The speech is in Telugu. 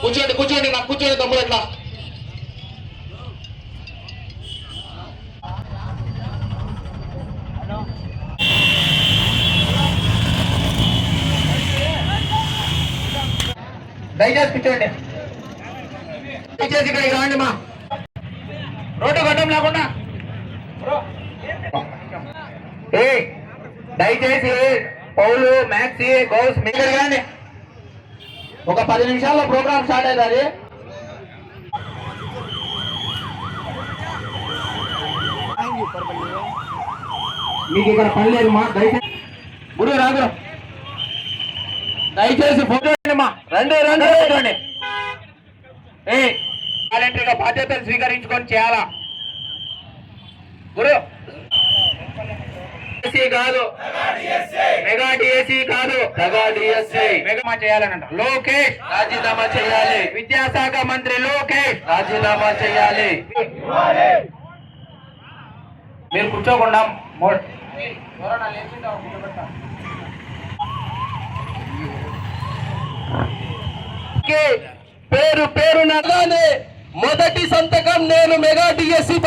కూర్చోండి కూర్చోండి నాకు కూర్చోండి తమ్ముడు ఎట్లా దయచేసి కూర్చోండి దయచేసి ఇక్కడికి రాండి మా రోడ్డు గడ్డం లేకుండా దయచేసి పౌలు మ్యాక్సీ గౌస్ మీరు కానీ ఒక 10 నిమిషాల్లో ప్రోగ్రామ్ స్టార్ట్ అవుతుంది మీకు ఇక్కడ పని లేదు మా దయచేసి గుడి రాదు దయచేసి ఫోటో మా రండి రండి చూడండి వాలంటీర్గా బాధ్యతలు స్వీకరించుకొని చేయాలా గురు కాదు మెగా డిఎస్సి కాదు మెగా చేయాలనంట లోకేష్ రాజీనామా చేయాలి విద్యాశాఖ మంత్రి లోకేష్ రాజీనామా చేయాలి మీరు కూర్చోకుండా పేరు పేరు నగానే మొదటి సంతకం నేను మెగా డిఎస్సి